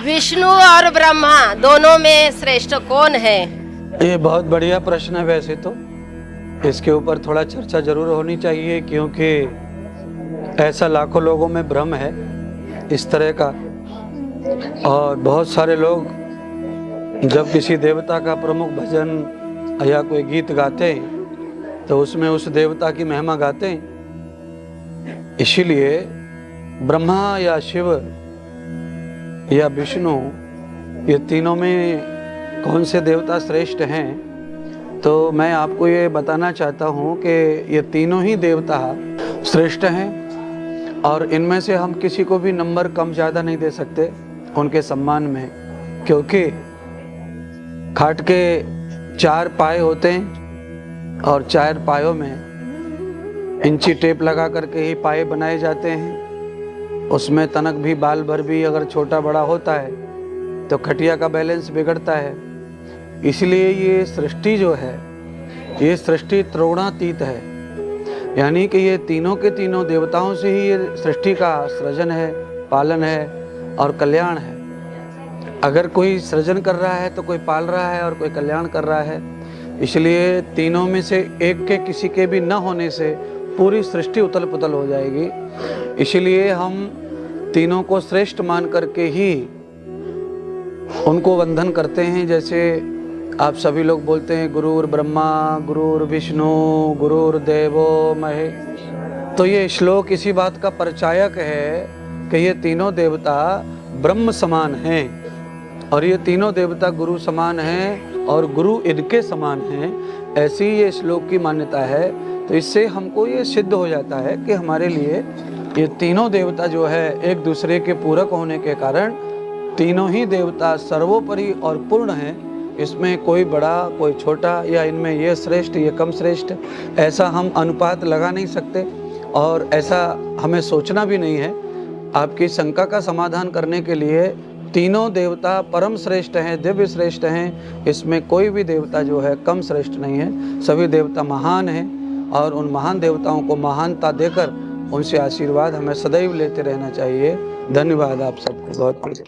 विष्णु और ब्रह्मा दोनों में श्रेष्ठ कौन है? ये बहुत बढ़िया प्रश्न है। वैसे तो इसके ऊपर थोड़ा चर्चा जरूर होनी चाहिए, क्योंकि ऐसा लाखों लोगों में भ्रम है इस तरह का। और बहुत सारे लोग जब किसी देवता का प्रमुख भजन या कोई गीत गाते हैं तो उसमें उस देवता की महिमा गाते हैं। इसीलिए ब्रह्मा या शिव या विष्णु, ये तीनों में कौन से देवता श्रेष्ठ हैं, तो मैं आपको ये बताना चाहता हूँ कि ये तीनों ही देवता श्रेष्ठ हैं और इनमें से हम किसी को भी नंबर कम ज़्यादा नहीं दे सकते उनके सम्मान में, क्योंकि खाट के 4 पाए होते हैं और 4 पायों में इंची टेप लगा करके ही पाए बनाए जाते हैं। उसमें तनक भी बाल भर भी अगर छोटा बड़ा होता है तो खटिया का बैलेंस बिगड़ता है। इसलिए ये सृष्टि जो है, ये सृष्टि त्रिगुणातीत है, यानी कि ये तीनों के तीनों देवताओं से ही ये सृष्टि का सृजन है, पालन है और कल्याण है। अगर कोई सृजन कर रहा है तो कोई पाल रहा है और कोई कल्याण कर रहा है। इसलिए तीनों में से एक के किसी के भी न होने से पूरी सृष्टि उथल पुथल हो जाएगी। इसलिए हम तीनों को श्रेष्ठ मान करके ही उनको वंदन करते हैं। जैसे आप सभी लोग बोलते हैं गुरुर ब्रह्मा गुरुर विष्णु गुरुर देवो महेश, तो ये श्लोक इसी बात का परिचायक है कि ये तीनों देवता ब्रह्म समान हैं और ये तीनों देवता गुरु समान हैं और गुरु इनके समान हैं। ऐसी ये श्लोक की मान्यता है। तो इससे हमको ये सिद्ध हो जाता है कि हमारे लिए ये तीनों देवता जो है एक दूसरे के पूरक होने के कारण तीनों ही देवता सर्वोपरि और पूर्ण हैं। इसमें कोई बड़ा कोई छोटा या इनमें ये श्रेष्ठ ये कम श्रेष्ठ, ऐसा हम अनुपात लगा नहीं सकते और ऐसा हमें सोचना भी नहीं है। आपकी शंका का समाधान करने के लिए तीनों देवता परम श्रेष्ठ हैं, दिव्य श्रेष्ठ हैं। इसमें कोई भी देवता जो है कम श्रेष्ठ नहीं है। सभी देवता महान हैं और उन महान देवताओं को महानता देकर उनसे आशीर्वाद हमें सदैव लेते रहना चाहिए। धन्यवाद आप सबको बहुत बहुत।